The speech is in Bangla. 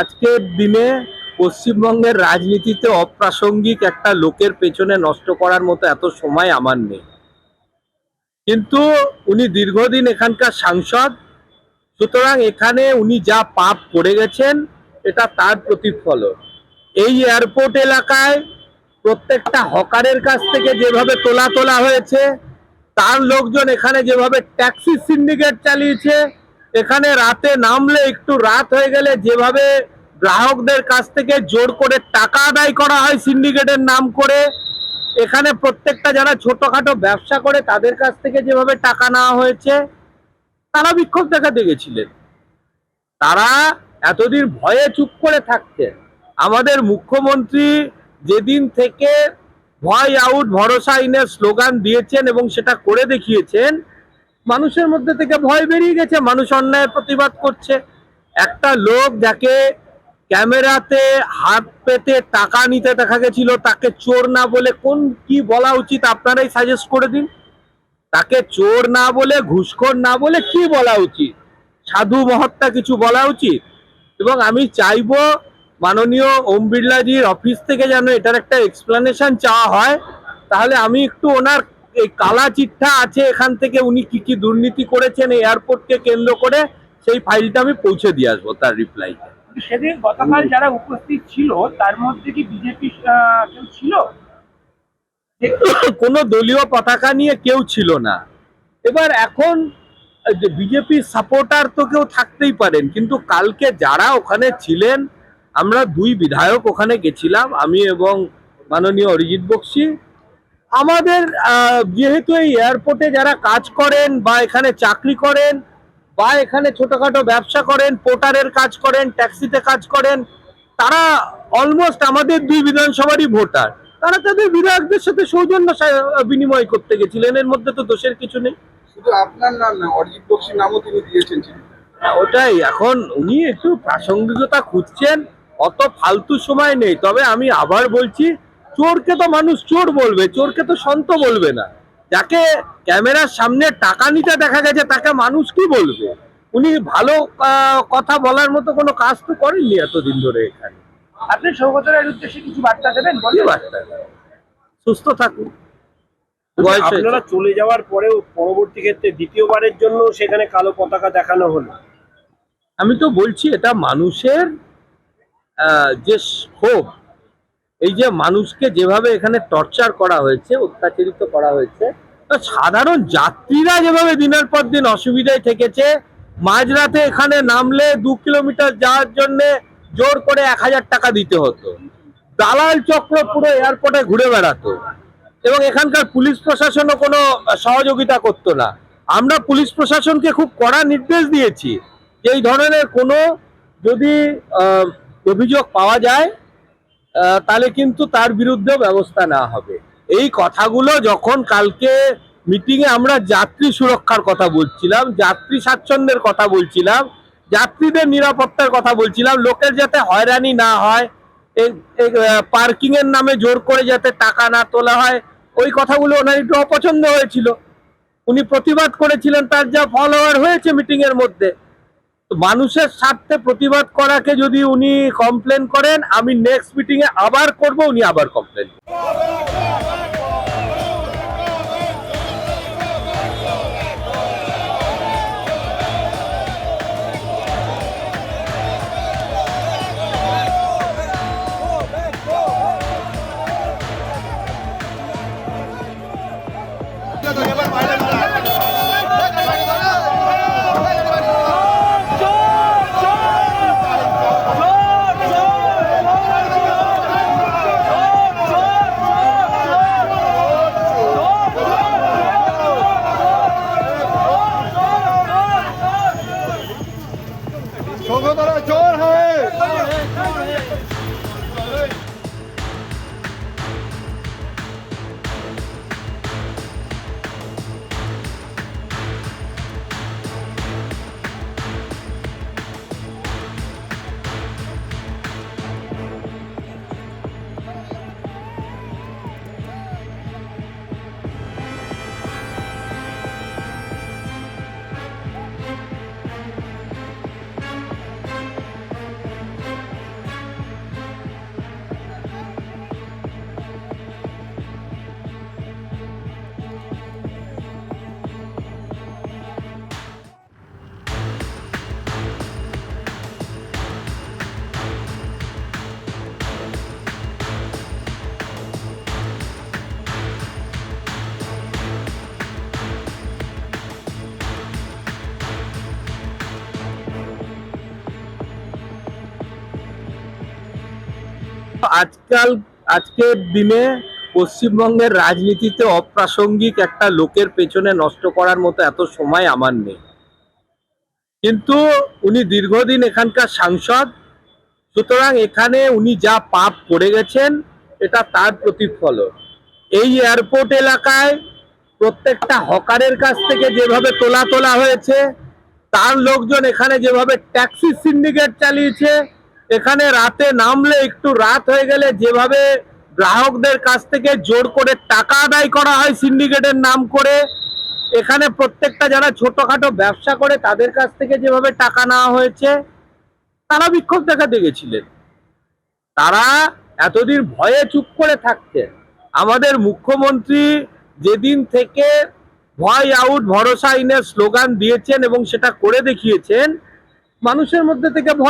আজকের দিনে পশ্চিমবঙ্গের রাজনীতিতে অপ্রাসঙ্গিক একটা লোকের পেছনে নষ্ট করার মতো এত সময় আমার নেই, কিন্তু উনি দীর্ঘদিন এখানকার সাংসদ, সুতরাং এখানে উনি যা পাপ করে গেছেন এটা তার প্রতিফলন। এই এয়ারপোর্ট এলাকায় প্রত্যেকটা হকারের কাছ থেকে যেভাবে তোলা হয়েছে, তার লোকজন এখানে যেভাবে ট্যাক্সি সিন্ডিকেট চালিয়েছে, এখানে রাতে নামলে একটু রাত হয়ে গেলে যেভাবে গ্রাহকদের কাছ থেকে জোর করে টাকা আদায় করা হয় সিন্ডিকেটের নাম করে, এখানে প্রত্যেকটা যারা ছোটখাটো ব্যবসা করে তাদের কাছ থেকে যেভাবে টাকা নেওয়া হয়েছে, তারা বিক্ষোভ দেখাতে গেছিলেন। তারা এতদিন ভয়ে চুপ করে থাকতেন। আমাদের মুখ্যমন্ত্রী যেদিন থেকে ভয় আউট ভরসা ইনের স্লোগান দিয়েছেন এবং সেটা করে দেখিয়েছেন, মানুষের মধ্যে থেকে ভয় বেরিয়ে গেছে, মানুষ অন্যায়ের প্রতিবাদ করছে। একটা লোক যাকে ক্যামেরাতে হাত পেতে টাকা নিতে দেখা গেছিল, তাকে চোর না বলে কি বলা উচিত আপনারাই সাজেস্ট করে দিন। তাকে চোর না বলে, ঘুষখোর না বলে কি বলা উচিত? সাধু মহাত্মা কিছু বলা উচিত। এবং আমি চাইবো মাননীয় ওম বিড়লাজির অফিস থেকে যেন এটার একটা এক্সপ্লেনেশন চাওয়া হয়, তাহলে আমি একটু ওনার এই কালা চিঠা আছে এখান থেকে উনি কি কি দুর্নীতি করেছেন এয়ারপোর্টকে কেন্দ্র করে, সেই ফাইলটা আমি পৌঁছে দিয়ে আসবো তার রিপ্লাই। সেদিন গতকাল যারা উপস্থিত ছিল তার মধ্যে কি বিজেপি কেউ ছিল? কোনো দলীয় পতাকা নিয়ে কেউ ছিল না। এবার এখন বিজেপি সাপোর্টার তো কেউ থাকতেই পারেন, কিন্তু কালকে যারা ওখানে ছিলেন, আমরা দুই বিধায়ক ওখানে গেছিলাম, আমি এবং মাননীয় অরিজিৎ বক্সী। আমাদের যেহেতু এই এয়ারপোর্টে যারা কাজ করেন বা এখানে চাকরি করেন বা এখানে ছোটখাটো ব্যবসা করেন, পোর্টারের কাজ করেন, ট্যাক্সিতে কাজ করেন, তারা অলমোস্ট আমাদের দুই বিধানসভারই ভোটার। তারা তাদের বিধায়কদের সাথে সৌজন্য বিনিময় করতে গেছিলেন, এর মধ্যে তো দোষের কিছু নেই। শুধু আপনার নাম না, অরিজিৎ বক্সীর নামও তিনি দিয়েছেন। ওটাই, এখন উনি একটু প্রাসঙ্গিকতা খুঁজছেন, অত ফালতু সময় নেই। তবে আমি আবার বলছি, চোরকে তো মানুষ চোর বলবে, চোরকে তো সন্ত বলবে না। যাকে ক্যামেরার সামনে টাকা নিতে দেখা গেছে তাকে মানুষ কি বলবে? উনি ভালো কথা বলার মতো কোনো কাজ তো করেননি এতদিন ধরে এখানে। আপনি সৌগত রায়ের উদ্দেশ্যে কিছু বার্তা দেবেন? কি বার্তা? সুস্থ থাকুন। আপনারা চলে যাওয়ার পরেও পরবর্তী ক্ষেত্রে দ্বিতীয়বারের জন্য সেখানে কালো পতাকা দেখানো হলো। আমি তো বলছি এটা মানুষের যে ক্ষোভ, এই যে মানুষকে যেভাবে এখানে টর্চার করা হয়েছে, অত্যাচারিত করা হয়েছে, সাধারণ যাত্রীরা যেভাবে দিনের পর দিন অসুবিধায় থেকেছে, মাঝরাতে এখানে নামলে 2 কিলোমিটার যাওয়ার জন্য জোর করে 1000 টাকা দিতে হতো, দালাল চক্র পুরো এয়ারপোর্টে ঘুরে বেড়াতো, এবং এখানকার পুলিশ প্রশাসনও কোনো সহযোগিতা করতো না। আমরা পুলিশ প্রশাসনকে খুব কড়া নির্দেশ দিয়েছি যে এই ধরনের কোনো যদি অভিযোগ পাওয়া যায় তাহলে কিন্তু তার বিরুদ্ধে ব্যবস্থা নেওয়া হবে। এই কথাগুলো যখন কালকে মিটিংয়ে আমরা যাত্রী সুরক্ষার কথা বলছিলাম, যাত্রী স্বাচ্ছন্দ্যের কথা বলছিলাম, যাত্রীদের নিরাপত্তার কথা বলছিলাম, লোকের যাতে হয়রানি না হয়, পার্কিং এর নামে জোর করে যাতে টাকা না তোলা হয়, ওই কথাগুলো ওনার একটু অপছন্দ হয়েছিল। উনি প্রতিবাদ করেছিলেন, তার যা ফলোয়ার হয়েছে মিটিং এর মধ্যে। তো মানুষের স্বার্থে প্রতিবাদ করাকে যদি উনি কমপ্লেন করেন, আমি নেক্সট মিটিং এ আবার করব, উনি আবার কমপ্লেন। चोर है। আজকের দিনে পশ্চিমবঙ্গের রাজনীতিতে অপ্রাসঙ্গিক একটা লোকের পেছনে নষ্ট করার মতো এত সময় আমার নেই। কিন্তু উনি দীর্ঘদিন এখানকার সাংসদ, সুতরাং এখানে উনি যা পাপ করে গেছেন এটা তার প্রতিফলন। এই এয়ারপোর্ট এলাকায় প্রত্যেকটা হকারের কাছ থেকে যেভাবে তোলা হয়েছে, তার লোকজন এখানে যেভাবে ট্যাক্সি সিন্ডিকেট চালিয়েছে, এখানে রাতে নামলে একটু রাত হয়ে গেলে যেভাবে গ্রাহকদের কাছ থেকে জোর করে টাকা আদায় করা হয় সিন্ডিকেটের নাম করে, এখানে প্রত্যেকটা যারা ছোটখাটো ব্যবসা করে তাদের কাছ থেকে যেভাবে টাকা নেওয়া হয়েছে, তারা বিক্ষোভ দেখাতে গেছিলেন। তারা এতদিন ভয়ে চুপ করে থাকতেন। আমাদের মুখ্যমন্ত্রী যেদিন থেকে ভয় আউট ভরসা ইনের স্লোগান দিয়েছেন এবং সেটা করে দেখিয়েছেন, মানুষের মধ্যে থেকে ভয়